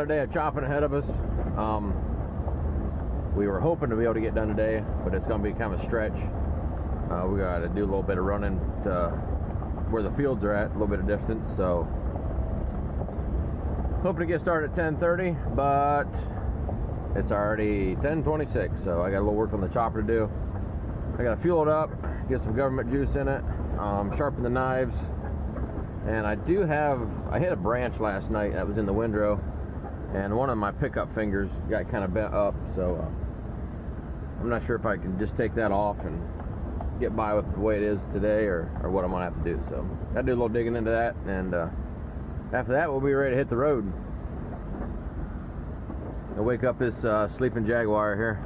another day of chopping ahead of us. We were hoping to be able to get done today, but it's going to be kind of a stretch. We got to do a little bit of running to where the fields are at, a little bit of distance. So hoping to get started at 10:30, but it's already 10:26. So I got a little work on the chopper to do. I got to fuel it up, get some government juice in it, sharpen the knives, and I hit a branch last night that was in the windrow, and one of my pickup fingers got kind of bent up, so I'm not sure if I can just take that off and get by with the way it is today, or what I'm gonna have to do. So gotta do a little digging into that, and after that we'll be ready to hit the road. I'll wake up this sleeping Jaguar here.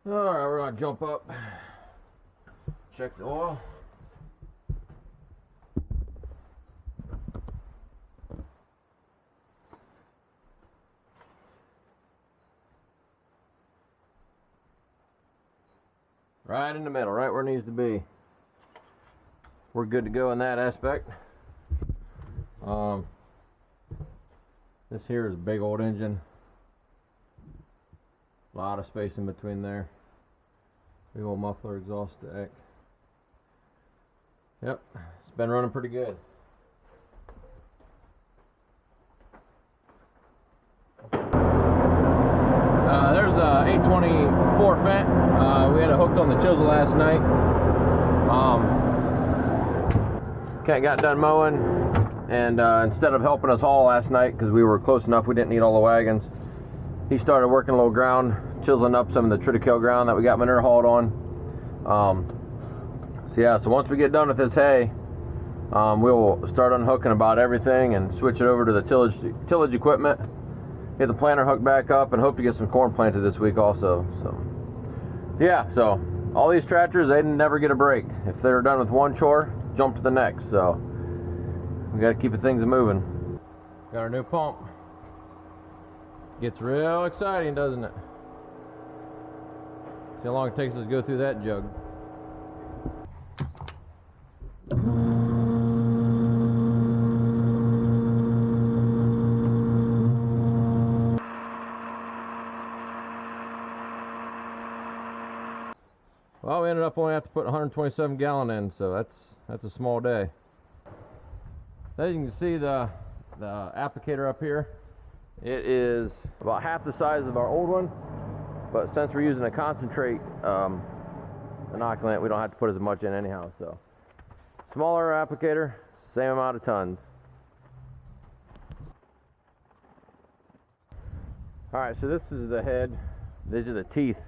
Alright, we're gonna jump up, check the oil. Right in the middle, right where it needs to be. We're good to go in that aspect. This here is a big old engine. A lot of space in between there. Big old muffler exhaust deck. Yep, it's been running pretty good. There's a 824 Fent. We had it hooked on the chisel last night. Cat got done mowing, and instead of helping us haul last night, because we were close enough, we didn't need all the wagons, he started working a little ground, chiseling up some of the triticale ground that we got manure hauled on. So once we get done with this hay, we'll start unhooking about everything and switch it over to the tillage equipment, get the planter hooked back up, and hope to get some corn planted this week also. So all these tractors, they never get a break. If they're done with one chore, jump to the next. So we got to keep the things moving. Got our new pump. Gets real exciting, doesn't it? See how long it takes us to go through that jug. Well, we ended up only have to put 127 gallon in, so that's a small day. As you can see, the applicator up here, it is about half the size of our old one, but since we're using a concentrate inoculant, we don't have to put as much in anyhow. So smaller applicator, same amount of tons. Alright, so this is the head. These are the teeth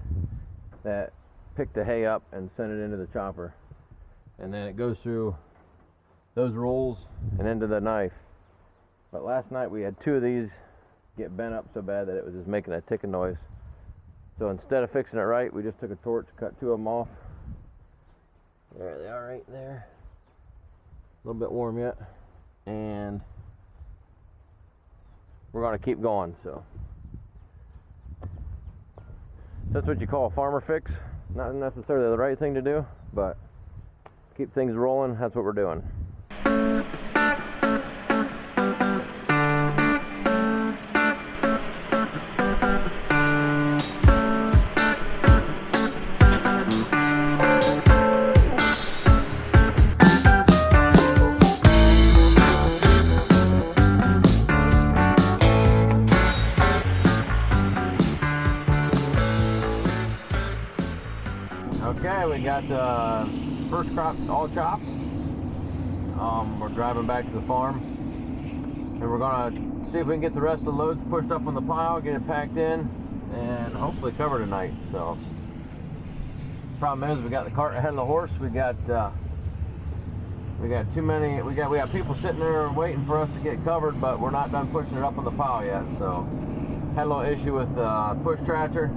that pick the hay up and send it into the chopper, and then it goes through those rolls and into the knife. But last night we had two of these get bent up so bad that it was just making a ticking noise. So instead of fixing it right, we just took a torch, cut two of them off. There they are, right there. A little bit warm yet, and we're going to keep going. So that's what you call a farmer fix. Not necessarily the right thing to do, but keep things rolling. That's what we're doing. Okay, we got the first crop all chopped. We're driving back to the farm, and we're gonna see if we can get the rest of the loads pushed up on the pile, get it packed in, and hopefully cover tonight. So problem is, we got the cart ahead of the horse. We got too many. We got people sitting there waiting for us to get covered, but we're not done pushing it up on the pile yet. So had a little issue with the push tractor.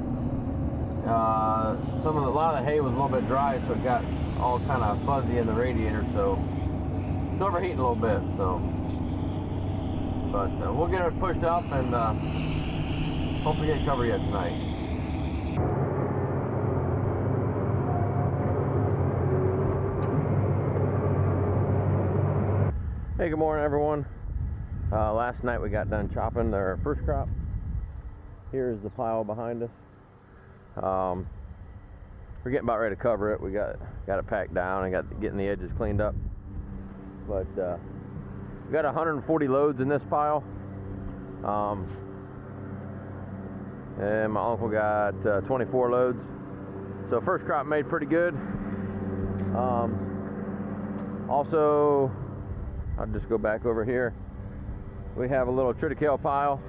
A lot of the hay was a little bit dry, so it got all kind of fuzzy in the radiator, so it's overheating a little bit. So, but we'll get it pushed up and hopefully get it covered yet tonight. Hey, good morning everyone. Last night we got done chopping our first crop. Here's the pile behind us. We're getting about ready to cover it. We got it packed down and getting the edges cleaned up. But we got 140 loads in this pile. And my uncle got 24 loads. So first crop made pretty good. Also, I'll just go back over here. We have a little triticale pile,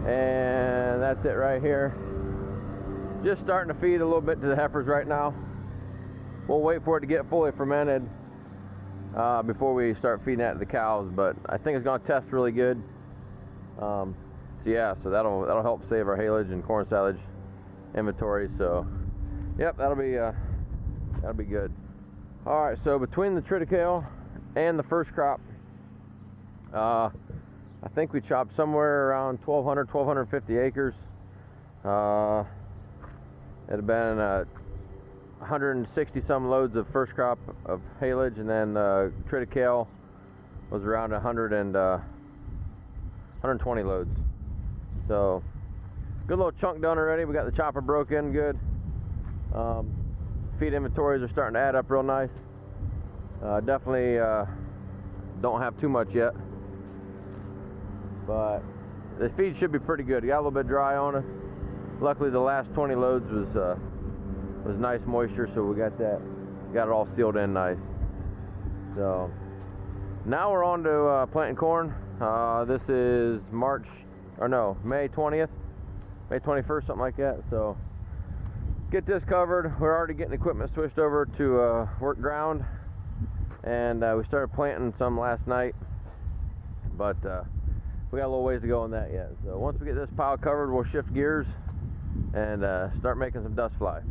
and that's it right here. Just starting to feed a little bit to the heifers right now. We'll wait for it to get fully fermented before we start feeding that to the cows, but I think it's going to test really good. So yeah, so that'll help save our haylage and corn silage inventory. So yep, that'll be good. All right, so between the triticale and the first crop, I think we chopped somewhere around 1,250 acres. It had been 160 some loads of first crop of haylage, and then triticale was around 120 loads. So good little chunk done already. We got the chopper broke in good. Feed inventories are starting to add up real nice. Definitely don't have too much yet, but the feed should be pretty good. It got a little bit dry on it. Luckily the last 20 loads was nice moisture, so we got it all sealed in nice. So now we're on to planting corn. This is May 20th, May 21st, something like that. So get this covered. We're already getting equipment switched over to work ground, and we started planting some last night, but we got a little ways to go on that yet. So once we get this pile covered, we'll shift gears and start making some dust fly.